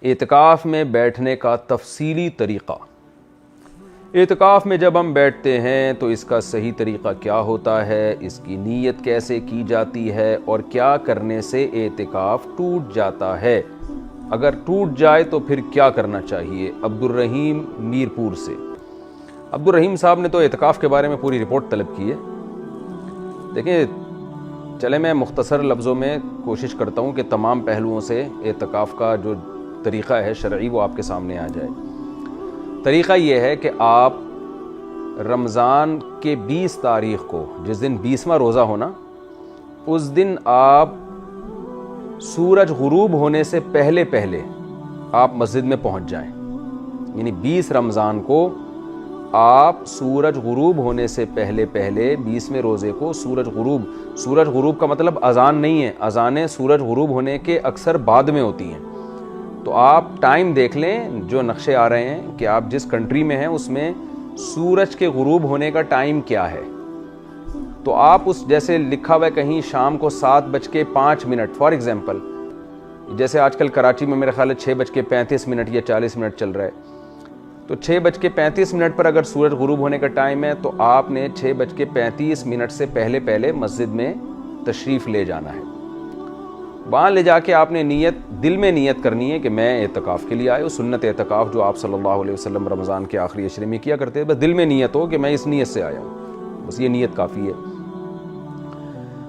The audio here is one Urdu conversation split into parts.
اعتکاف میں بیٹھنے کا تفصیلی طریقہ۔ اعتکاف میں جب ہم بیٹھتے ہیں تو اس کا صحیح طریقہ کیا ہوتا ہے، اس کی نیت کیسے کی جاتی ہے اور کیا کرنے سے اعتکاف ٹوٹ جاتا ہے، اگر ٹوٹ جائے تو پھر کیا کرنا چاہیے۔ عبدالرحیم میرپور سے۔ عبدالرحیم صاحب نے تو اعتکاف کے بارے میں پوری رپورٹ طلب کی ہے۔ دیکھیں، چلے میں مختصر لفظوں میں کوشش کرتا ہوں کہ تمام پہلوؤں سے اعتکاف کا جو طریقہ ہے شرعی وہ آپ کے سامنے آ جائے۔ طریقہ یہ ہے کہ آپ رمضان کے 20 تاریخ کو، جس دن 20واں روزہ ہونا، اس دن آپ سورج غروب ہونے سے پہلے آپ مسجد میں پہنچ جائیں۔ یعنی 20 رمضان کو آپ سورج غروب ہونے سے پہلے 20ویں روزے کو سورج غروب کا مطلب اذان نہیں ہے، اذانیں سورج غروب ہونے کے اکثر بعد میں ہوتی ہیں۔ تو آپ ٹائم دیکھ لیں، جو نقشے آ رہے ہیں کہ آپ جس کنٹری میں ہیں اس میں سورج کے غروب ہونے کا ٹائم کیا ہے، تو آپ اس جیسے لکھا ہوا ہے کہیں شام کو 7:05 فار ایگزامپل، جیسے آج کل کراچی میں میرے خیال ہے 6:35 یا 40 چل رہا ہے، تو 6:35 پر اگر سورج غروب ہونے کا ٹائم ہے تو آپ نے 6:35 سے پہلے مسجد میں تشریف لے جانا ہے۔ وہاں لے جا کے آپ نے دل میں نیت کرنی ہے کہ میں اعتکاف کے لیے آیا ہوں، سنت اعتکاف جو آپ صلی اللہ علیہ وسلم رمضان کے آخری عشرے میں کیا کرتے ہیں، بس دل میں نیت ہو کہ میں اس نیت سے آیا ہوں، بس یہ نیت کافی ہے۔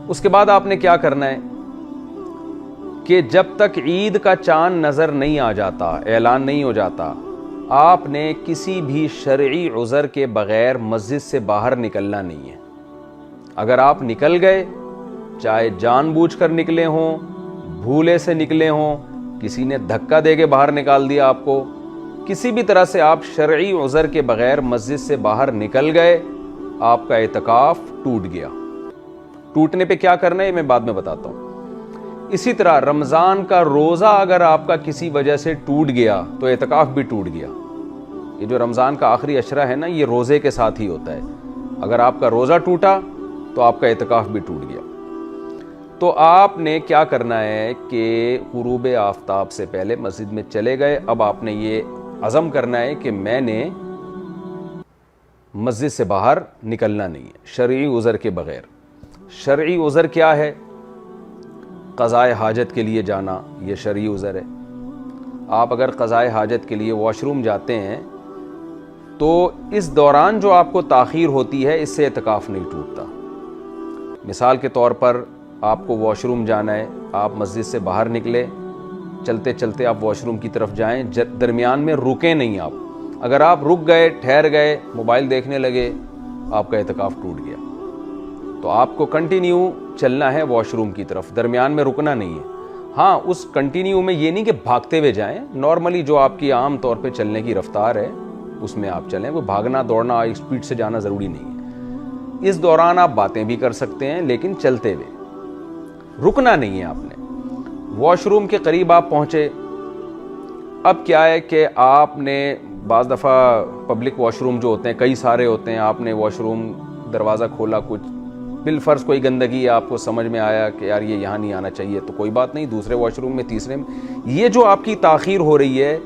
اس کے بعد آپ نے کیا کرنا ہے کہ جب تک عید کا چاند نظر نہیں آ جاتا، اعلان نہیں ہو جاتا، آپ نے کسی بھی شرعی عذر کے بغیر مسجد سے باہر نکلنا نہیں ہے۔ اگر آپ نکل گئے، چاہے جان بوجھ کر نکلے ہوں، بھولے سے نکلے ہوں، کسی نے دھکا دے کے باہر نکال دیا آپ کو، کسی بھی طرح سے آپ شرعی عذر کے بغیر مسجد سے باہر نکل گئے، آپ کا اعتکاف ٹوٹ گیا۔ ٹوٹنے پہ کیا کرنا ہے میں بعد میں بتاتا ہوں۔ اسی طرح رمضان کا روزہ اگر آپ کا کسی وجہ سے ٹوٹ گیا تو اعتکاف بھی ٹوٹ گیا۔ یہ جو رمضان کا آخری عشرہ ہے نا، یہ روزے کے ساتھ ہی ہوتا ہے۔ اگر آپ کا روزہ ٹوٹا تو آپ کا اعتکاف بھی ٹوٹ گیا۔ تو آپ نے کیا کرنا ہے کہ غروب آفتاب سے پہلے مسجد میں چلے گئے، اب آپ نے یہ عزم کرنا ہے کہ میں نے مسجد سے باہر نکلنا نہیں ہے شرعی عذر کے بغیر۔ شرعی عذر کیا ہے؟ قضائے حاجت کے لیے جانا، یہ شرعی عذر ہے۔ آپ اگر قضائے حاجت کے لیے واش روم جاتے ہیں تو اس دوران جو آپ کو تاخیر ہوتی ہے اس سے اعتکاف نہیں ٹوٹتا۔ مثال کے طور پر آپ کو واش روم جانا ہے، آپ مسجد سے باہر نکلے، چلتے چلتے آپ واش روم کی طرف جائیں، درمیان میں رکیں نہیں آپ۔ اگر آپ رک گئے، ٹھہر گئے، موبائل دیکھنے لگے، آپ کا اعتکاف ٹوٹ گیا۔ تو آپ کو کنٹینیو چلنا ہے واش روم کی طرف، درمیان میں رکنا نہیں ہے۔ ہاں، اس کنٹینیو میں یہ نہیں کہ بھاگتے ہوئے جائیں، نارملی جو آپ کی عام طور پہ چلنے کی رفتار ہے اس میں آپ چلیں، وہ بھاگنا دوڑنا اسپیڈ سے جانا ضروری نہیں ہے۔ اس دوران آپ باتیں بھی کر سکتے ہیں لیکن چلتے ہوئے، رکنا نہیں ہے آپ نے۔ واش روم کے قریب آپ پہنچے، اب کیا ہے کہ آپ نے بعض دفعہ پبلک واش روم جو ہوتے ہیں کئی سارے ہوتے ہیں، آپ نے واش روم دروازہ کھولا، کچھ بالفرض کوئی گندگی ہے، آپ کو سمجھ میں آیا کہ یار یہ یہاں نہیں آنا چاہیے، تو کوئی بات نہیں، دوسرے واش روم میں، تیسرے میں۔ یہ جو آپ کی تاخیر ہو رہی ہے،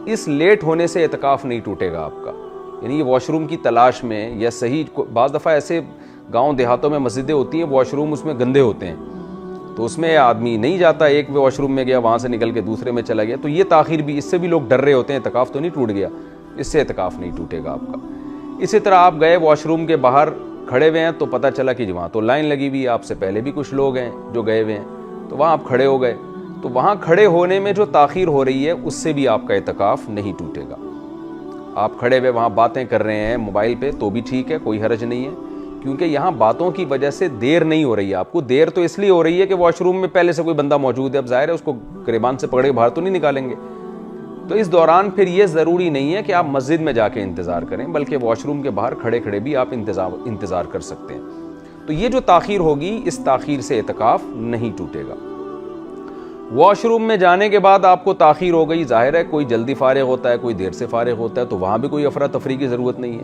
اس لیٹ ہونے سے اعتکاف نہیں ٹوٹے گا آپ کا۔ یعنی یہ واش روم کی تلاش میں یا صحیح، بعض دفعہ ایسے گاؤں دیہاتوں میں مسجدیں ہوتی ہیں، واش روم اس میں گندے ہوتے ہیں، تو اس میں آدمی نہیں جاتا، ایک واش روم میں گیا، وہاں سے نکل کے دوسرے میں چلا گیا، تو یہ تاخیر بھی، اس سے بھی لوگ ڈر رہے ہوتے ہیں اعتکاف تو نہیں ٹوٹ گیا، اس سے اعتکاف نہیں ٹوٹے گا آپ کا۔ اسی طرح آپ گئے واش روم کے باہر کھڑے ہوئے ہیں تو پتہ چلا کہ وہاں تو لائن لگی ہوئی ہے، آپ سے پہلے بھی کچھ لوگ ہیں جو گئے ہوئے ہیں، تو وہاں آپ کھڑے ہو گئے، تو وہاں کھڑے ہونے میں جو تاخیر ہو رہی ہے اس سے بھی آپ کا اعتکاف نہیں ٹوٹے گا۔ آپ کھڑے ہوئے وہاں باتیں کر رہے ہیں موبائل پہ تو بھی ٹھیک ہے، کوئی حرج نہیں ہے، کیونکہ یہاں باتوں کی وجہ سے دیر نہیں ہو رہی ہے آپ کو۔ دیر تو اس لیے ہو رہی ہے کہ واش روم میں پہلے سے کوئی بندہ موجود ہے، اب ظاہر ہے اس کو گریبان سے پکڑ کے باہر تو نہیں نکالیں گے، تو اس دوران پھر یہ ضروری نہیں ہے کہ آپ مسجد میں جا کے انتظار کریں، بلکہ واش روم کے باہر کھڑے کھڑے بھی آپ انتظار کر سکتے ہیں۔ تو یہ جو تاخیر ہوگی، اس تاخیر سے اعتکاف نہیں ٹوٹے گا۔ واش روم میں جانے کے بعد آپ کو تاخیر ہو گئی، ظاہر ہے کوئی جلدی فارغ ہوتا ہے، کوئی دیر سے فارغ ہوتا ہے، تو وہاں بھی کوئی افراتفری کی ضرورت نہیں ہے۔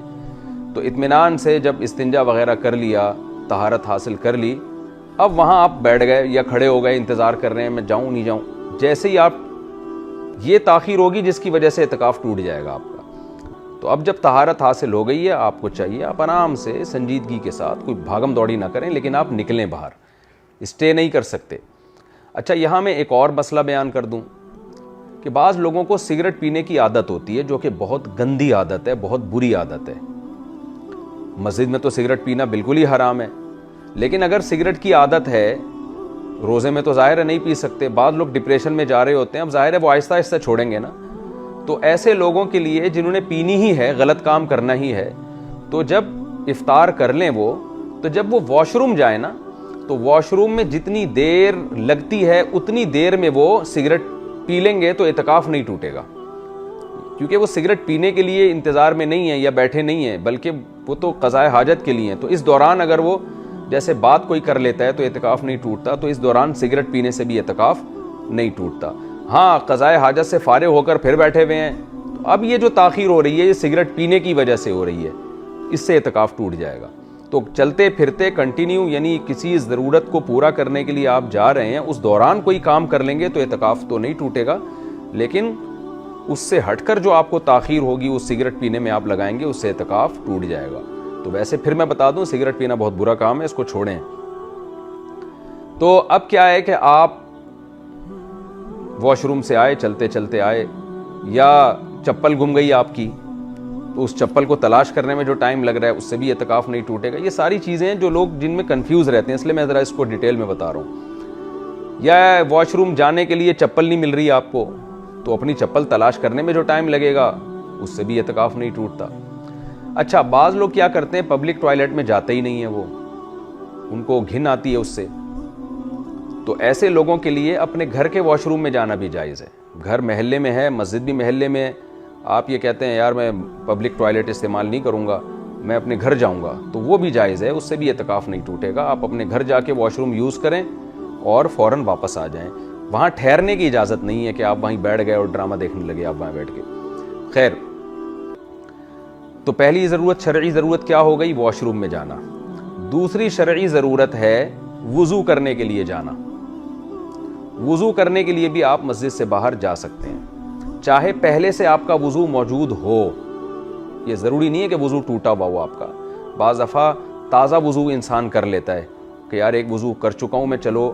تو اطمینان سے جب استنجا وغیرہ کر لیا، طہارت حاصل کر لی، اب وہاں آپ بیٹھ گئے یا کھڑے ہو گئے، انتظار کر رہے ہیں میں جاؤں نہیں جاؤں، جیسے ہی آپ یہ تاخیر ہوگی جس کی وجہ سے اعتکاف ٹوٹ جائے گا آپ کا۔ تو اب جب طہارت حاصل ہو گئی ہے، آپ کو چاہیے آپ آرام سے سنجیدگی کے ساتھ، کوئی بھاگم دوڑی نہ کریں، لیکن آپ نکلیں باہر، اسٹے نہیں کر سکتے۔ اچھا، یہاں میں ایک اور مسئلہ بیان کر دوں کہ بعض لوگوں کو سگریٹ پینے کی عادت ہوتی ہے، جو کہ بہت گندی عادت ہے، بہت بری عادت ہے۔ مسجد میں تو سگریٹ پینا بالکل ہی حرام ہے، لیکن اگر سگریٹ کی عادت ہے، روزے میں تو ظاہر ہے نہیں پی سکتے، بعض لوگ ڈپریشن میں جا رہے ہوتے ہیں، اب ظاہر ہے وہ آہستہ آہستہ چھوڑیں گے نا۔ تو ایسے لوگوں کے لیے جنہوں نے پینی ہی ہے، غلط کام کرنا ہی ہے، تو جب افطار کر لیں وہ، تو جب وہ واش روم جائیں نا، تو واش روم میں جتنی دیر لگتی ہے اتنی دیر میں وہ سگریٹ پی لیں گے تو اعتکاف نہیں ٹوٹے گا، کیونکہ وہ سگریٹ پینے کے لیے انتظار میں نہیں ہے یا بیٹھے نہیں ہیں، بلکہ وہ تو قضاء حاجت کے لیے ہیں۔ تو اس دوران اگر وہ جیسے بات کوئی کر لیتا ہے تو اعتکاف نہیں ٹوٹتا، تو اس دوران سگریٹ پینے سے بھی اعتکاف نہیں ٹوٹتا۔ ہاں، قضاء حاجت سے فارغ ہو کر پھر بیٹھے ہوئے ہیں، تو اب یہ جو تاخیر ہو رہی ہے یہ سگریٹ پینے کی وجہ سے ہو رہی ہے، اس سے اعتکاف ٹوٹ جائے گا۔ تو چلتے پھرتے کنٹینیو، یعنی کسی ضرورت کو پورا کرنے کے لیے آپ جا رہے ہیں، اس دوران کوئی کام کر لیں گے تو اعتکاف تو نہیں ٹوٹے گا، لیکن اس سے ہٹ کر جو آپ کو تاخیر ہوگی اس سگریٹ پینے میں آپ لگائیں گے، اس سے اعتکاف ٹوٹ جائے گا۔ تو ویسے پھر میں بتا دوں، سگریٹ پینا بہت برا کام ہے، اس کو چھوڑیں۔ تو اب کیا ہے کہ آپ واش روم سے آئے، چلتے چلتے آئے، یا چپل گم گئی آپ کی، تو اس چپل کو تلاش کرنے میں جو ٹائم لگ رہا ہے اس سے بھی اعتکاف نہیں ٹوٹے گا۔ یہ ساری چیزیں ہیں جو لوگ جن میں کنفیوز رہتے ہیں، اس لیے میں ذرا اس کو ڈیٹیل میں بتا رہا ہوں۔ یا واش روم جانے کے لیے چپل نہیں مل رہی آپ کو، تو اپنی چپل تلاش کرنے میں جو ٹائم لگے گا اس سے بھی اعتکاف نہیں ٹوٹتا۔ اچھا، بعض لوگ کیا کرتے ہیں، پبلک ٹوائلٹ میں جاتے ہی نہیں ہیں، وہ ان کو گھن آتی ہے اس سے، تو ایسے لوگوں کے لیے اپنے گھر کے واش روم میں جانا بھی جائز ہے۔ گھر محلے میں ہے، مسجد بھی محلے میں ہے، آپ یہ کہتے ہیں یار میں پبلک ٹوائلٹ استعمال نہیں کروں گا، میں اپنے گھر جاؤں گا، تو وہ بھی جائز ہے، اس سے بھی اعتکاف نہیں ٹوٹے گا۔ آپ اپنے گھر جا کے واش روم یوز کریں اور فوراً واپس آ جائیں۔ وہاں ٹھہرنے کی اجازت نہیں ہے کہ آپ وہیں بیٹھ گئے اور ڈرامہ دیکھنے لگے آپ وہاں بیٹھ کے۔ خیر، تو پہلی ضرورت، شرعی ضرورت کیا ہو گئی؟ واش روم میں جانا۔ دوسری شرعی ضرورت ہے وضو کرنے کے لیے جانا۔ وضو کرنے کے لیے بھی آپ مسجد سے باہر جا سکتے ہیں، چاہے پہلے سے آپ کا وضو موجود ہو، یہ ضروری نہیں ہے کہ وضو ٹوٹا ہوا ہو آپ کا۔ بعض دفعہ تازہ وضو انسان کر لیتا ہے کہ یار ایک وضو کر چکا ہوں میں، چلو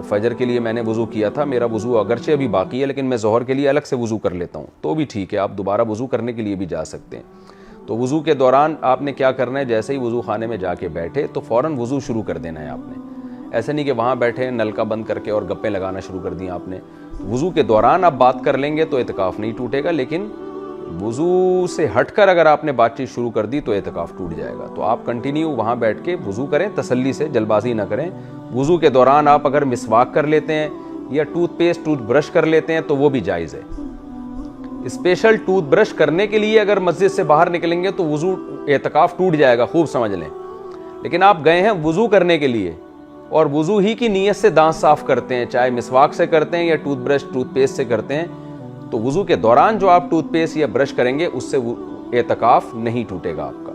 فجر کے لیے میں نے وضو کیا تھا، میرا وضو اگرچہ ابھی باقی ہے لیکن میں ظہر کے لیے الگ سے وضو کر لیتا ہوں، تو بھی ٹھیک ہے، آپ دوبارہ وضو کرنے کے لیے بھی جا سکتے ہیں۔ تو وضو کے دوران آپ نے کیا کرنا ہے، جیسے ہی وضو خانے میں جا کے بیٹھے تو فوراً وضو شروع کر دینا ہے آپ نے۔ ایسے نہیں کہ وہاں بیٹھے نل کا بند کر کے اور گپیں لگانا شروع کر دیں آپ نے۔ وضو کے دوران آپ بات کر لیں گے تو اعتکاف نہیں ٹوٹے گا، لیکن وضو سے ہٹ کر اگر آپ نے بات چیت شروع کر دی تو اعتکاف ٹوٹ جائے گا۔ تو آپ کنٹینیو وہاں بیٹھ کے وضو کریں، تسلی سے، جلد بازی نہ کریں۔ وضو کے دوران آپ اگر مسواک کر لیتے ہیں یا ٹوتھ پیسٹ، ٹوتھ برش کر لیتے ہیں تو وہ بھی جائز ہے۔ اسپیشل ٹوتھ برش کرنے کے لیے اگر مسجد سے باہر نکلیں گے تو وضو، اعتکاف ٹوٹ جائے گا، خوب سمجھ لیں۔ لیکن آپ گئے ہیں وضو کرنے کے لیے اور وضو ہی کی نیت سے دانت صاف کرتے ہیں، چاہے مسواک سے کرتے ہیں یا ٹوتھ برش، ٹوتھ پیسٹ سے کرتے ہیں، تو وضو کے دوران جو آپ ٹوتھ پیسٹ یا برش کریں گے اس سے اعتکاف نہیں ٹوٹے گا آپ کا۔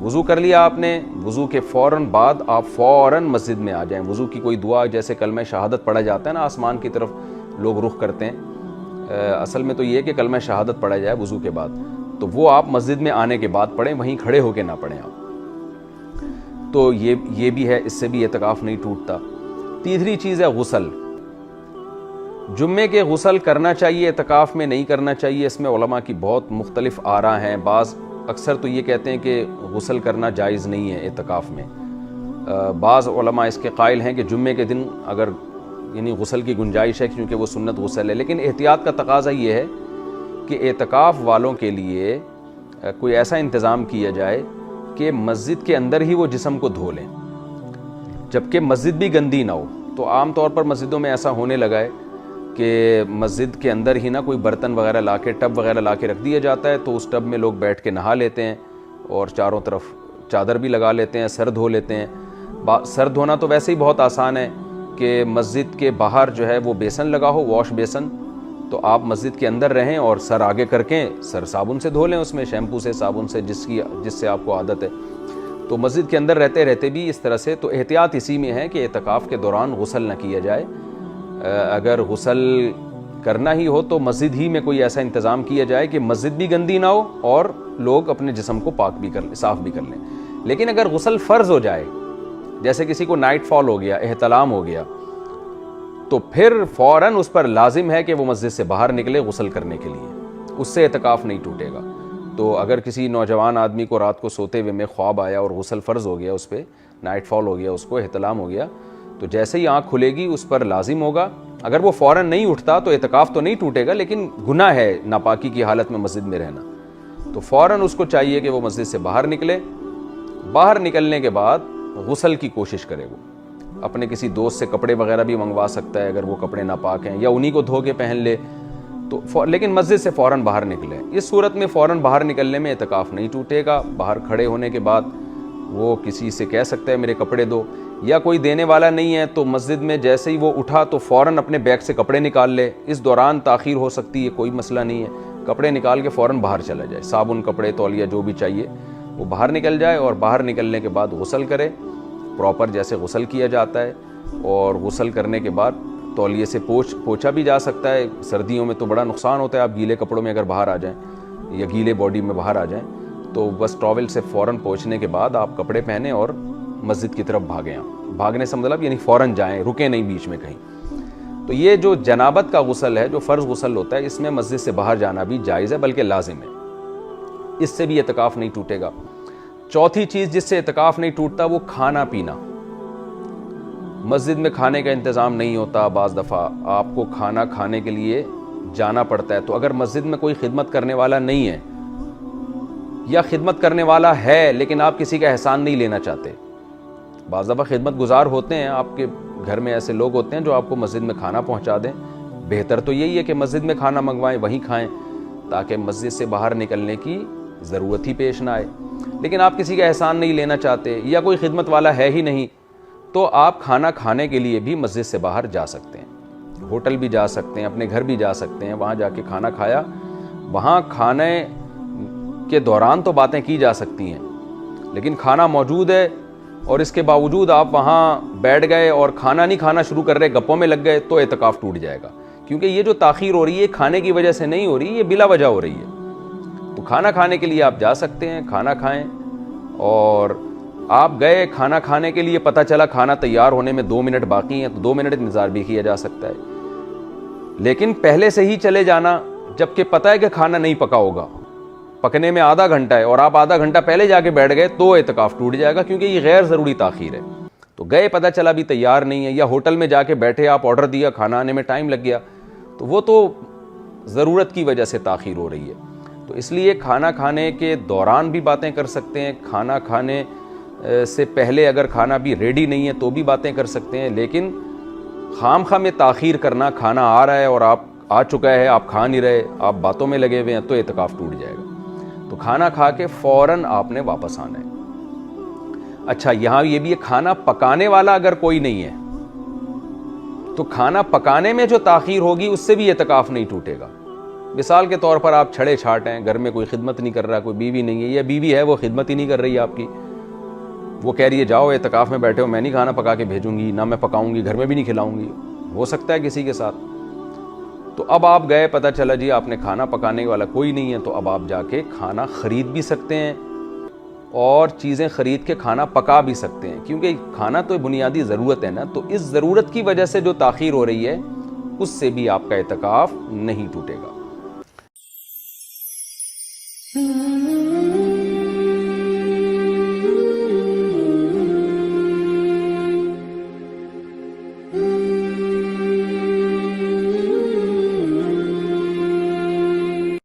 وضو کر لیا آپ نے، وضو کے فوراً بعد آپ فوراً مسجد میں آ جائیں۔ وضو کی کوئی دعا، جیسے کلمہ شہادت پڑھا جاتا ہے نا، آسمان کی طرف لوگ رخ کرتے ہیں، اصل میں تو یہ کہ کلمہ شہادت پڑھا جائے وضو کے بعد، تو وہ آپ مسجد میں آنے کے بعد پڑھیں، وہیں کھڑے ہو کے نہ پڑھیں آپ۔ تو یہ بھی ہے، اس سے بھی اعتکاف نہیں ٹوٹتا۔ تیسری چیز ہے غسل۔ جمعے کے غسل کرنا چاہیے، اعتکاف میں نہیں کرنا چاہیے، اس میں علماء کی بہت مختلف آراء ہیں۔ بعض اکثر تو یہ کہتے ہیں کہ غسل کرنا جائز نہیں ہے اعتکاف میں۔ بعض علماء اس کے قائل ہیں کہ جمعے کے دن اگر یعنی غسل کی گنجائش ہے کیونکہ وہ سنت غسل ہے، لیکن احتیاط کا تقاضا یہ ہے کہ اعتکاف والوں کے لیے کوئی ایسا انتظام کیا جائے کہ مسجد کے اندر ہی وہ جسم کو دھو لیں، جبکہ مسجد بھی گندی نہ ہو۔ تو عام طور پر مسجدوں میں ایسا ہونے لگا ہے کہ مسجد کے اندر ہی نا کوئی برتن وغیرہ لا کے، ٹب وغیرہ لا کے رکھ دیا جاتا ہے، تو اس ٹب میں لوگ بیٹھ کے نہا لیتے ہیں اور چاروں طرف چادر بھی لگا لیتے ہیں، سر دھو لیتے ہیں۔ سر دھونا تو ویسے ہی بہت آسان ہے کہ مسجد کے باہر جو ہے وہ بیسن لگا ہو، واش بیسن، تو آپ مسجد کے اندر رہیں اور سر آگے کر کے سر صابن سے دھو لیں، اس میں شیمپو سے، صابن سے، جس سے آپ کو عادت ہے۔ تو مسجد کے اندر رہتے رہتے بھی اس طرح سے، تو احتیاط اسی میں ہے کہ اعتکاف کے دوران غسل نہ کیا جائے. اگر غسل کرنا ہی ہو تو مسجد ہی میں کوئی ایسا انتظام کیا جائے کہ مسجد بھی گندی نہ ہو اور لوگ اپنے جسم کو پاک بھی کر لیں، صاف بھی کر لیں. لیکن اگر غسل فرض ہو جائے، جیسے کسی کو نائٹ فال ہو گیا، احتلام ہو گیا، تو پھر فوراً اس پر لازم ہے کہ وہ مسجد سے باہر نکلے غسل کرنے کے لیے، اس سے اعتکاف نہیں ٹوٹے گا. تو اگر کسی نوجوان آدمی کو رات کو سوتے ہوئے میں خواب آیا اور غسل فرض ہو گیا، اس پہ نائٹ فال ہو گیا، اس کو احتلام ہو گیا، تو جیسے ہی آنکھ کھلے گی اس پر لازم ہوگا. اگر وہ فوراً نہیں اٹھتا تو اعتکاف تو نہیں ٹوٹے گا، لیکن گناہ ہے ناپاکی کی حالت میں مسجد میں رہنا. تو فوراً اس کو چاہیے کہ وہ مسجد سے باہر نکلے. باہر نکلنے کے بعد غسل کی کوشش کرے. وہ اپنے کسی دوست سے کپڑے وغیرہ بھی منگوا سکتا ہے اگر وہ کپڑے ناپاک ہیں، یا انہی کو دھو کے پہن لے تو، لیکن مسجد سے فوراً باہر نکلے. اس صورت میں فوراً باہر نکلنے میں اعتکاف نہیں ٹوٹے گا. باہر کھڑے ہونے کے بعد وہ کسی سے کہہ سکتا ہے میرے کپڑے دو، یا کوئی دینے والا نہیں ہے تو مسجد میں جیسے ہی وہ اٹھا تو فوراً اپنے بیگ سے کپڑے نکال لے. اس دوران تاخیر ہو سکتی ہے، کوئی مسئلہ نہیں ہے، کپڑے نکال کے فوراً باہر چلا جائے. صابن، کپڑے، تولیہ جو بھی چاہیے وہ باہر نکل جائے، اور باہر نکلنے کے بعد غسل کرے پراپر جیسے غسل کیا جاتا ہے. اور غسل کرنے کے بعد تولیے سے پوچھا بھی جا سکتا ہے. سردیوں میں تو بڑا نقصان ہوتا ہے، آپ گیلے کپڑوں میں اگر باہر آ جائیں یا گیلے باڈی میں باہر آ جائیں تو بس ٹاول سے فوراً پوچھنے کے بعد آپ کپڑے پہنیں اور مسجد کی طرف بھاگیں. بھاگنے سے مطلب یعنی فوراً جائیں، رکیں نہیں بیچ میں کہیں. تو یہ جو جنابت کا غسل ہے، جو فرض غسل ہوتا ہے، اس میں مسجد سے باہر جانا بھی جائز ہے، بلکہ لازم ہے. اس سے بھی اعتکاف نہیں ٹوٹے گا. چوتھی چیز جس سے اعتکاف نہیں ٹوٹتا وہ کھانا پینا. مسجد میں کھانے کا انتظام نہیں ہوتا، بعض دفعہ آپ کو کھانا کھانے کے لیے جانا پڑتا ہے. تو اگر مسجد میں کوئی خدمت کرنے والا نہیں ہے، یا خدمت کرنے والا ہے لیکن آپ کسی کا احسان نہیں لینا چاہتے، بعض دفعہ خدمت گزار ہوتے ہیں، آپ کے گھر میں ایسے لوگ ہوتے ہیں جو آپ کو مسجد میں کھانا پہنچا دیں. بہتر تو یہی ہے کہ مسجد میں کھانا منگوائیں، وہیں کھائیں، تاکہ مسجد سے باہر نکلنے کی ضرورت ہی پیش نہ آئے. لیکن آپ کسی کا احسان نہیں لینا چاہتے، یا کوئی خدمت والا ہے ہی نہیں، تو آپ کھانا کھانے کے لیے بھی مسجد سے باہر جا سکتے ہیں. ہوٹل بھی جا سکتے ہیں، اپنے گھر بھی جا سکتے ہیں، وہاں جا کے کھانا کھایا. وہاں کھانے کے دوران تو باتیں کی جا سکتی ہیں، لیکن کھانا موجود ہے اور اس کے باوجود آپ وہاں بیٹھ گئے اور کھانا نہیں کھانا شروع کر رہے، گپوں میں لگ گئے، تو اعتکاف ٹوٹ جائے گا. کیونکہ یہ جو تاخیر ہو رہی ہے کھانے کی وجہ سے نہیں ہو رہی، یہ بلا وجہ ہو رہی ہے. تو کھانا کھانے کے لیے آپ جا سکتے ہیں، کھانا کھائیں. اور آپ گئے کھانا کھانے کے لیے، پتہ چلا کھانا تیار ہونے میں 2 منٹ باقی ہیں، تو 2 منٹ انتظار بھی کیا جا سکتا ہے. لیکن پہلے سے ہی چلے جانا جبکہ پتہ ہے کہ کھانا نہیں پکا ہوگا، پکنے میں آدھا گھنٹہ ہے، اور آپ آدھا گھنٹہ پہلے جا کے بیٹھ گئے، تو اعتکاف ٹوٹ جائے گا، کیونکہ یہ غیر ضروری تاخیر ہے. تو گئے پتہ چلا بھی تیار نہیں ہے، یا ہوٹل میں جا کے بیٹھے، آپ آرڈر دیا، کھانا آنے میں ٹائم لگ گیا، تو وہ تو ضرورت کی وجہ سے تاخیر ہو رہی ہے. تو اس لیے کھانا کھانے کے دوران بھی باتیں کر سکتے ہیں، کھانا کھانے سے پہلے اگر کھانا بھی ریڈی نہیں ہے تو بھی باتیں کر سکتے ہیں. لیکن خام خواہ میں تاخیر کرنا، کھانا آ رہا ہے اور آپ آ چکا ہے، آپ کھا نہیں رہے، آپ باتوں میں لگے ہوئے ہیں، تو اعتکاف ٹوٹ جائے گا. تو کھانا کھا کے فوراً آپ نے واپس آنا ہے. اچھا، یہاں یہ بھی ہے، کھانا پکانے والا اگر کوئی نہیں ہے تو کھانا پکانے میں جو تاخیر ہوگی اس سے بھی اعتکاف نہیں ٹوٹے گا. مثال کے طور پر آپ چھڑے چھاٹ ہیں، گھر میں کوئی خدمت نہیں کر رہا، کوئی بیوی نہیں ہے، یا بیوی ہے وہ خدمت ہی نہیں کر رہی آپ کی، وہ کہہ رہی ہے جاؤ اعتکاف میں بیٹھے ہو، میں نہیں کھانا پکا کے بھیجوں گی، نہ میں پکاؤں گی، گھر میں بھی نہیں کھلاؤں گی، ہو سکتا ہے کسی کے ساتھ. تو اب آپ گئے، پتہ چلا جی آپ نے کھانا پکانے والا کوئی نہیں ہے، تو اب آپ جا کے کھانا خرید بھی سکتے ہیں اور چیزیں خرید کے کھانا پکا بھی سکتے ہیں، کیونکہ کھانا تو بنیادی ضرورت ہے نا. تو اس ضرورت کی وجہ سے جو تاخیر ہو رہی ہے اس سے بھی آپ کا اعتکاف نہیں ٹوٹے گا.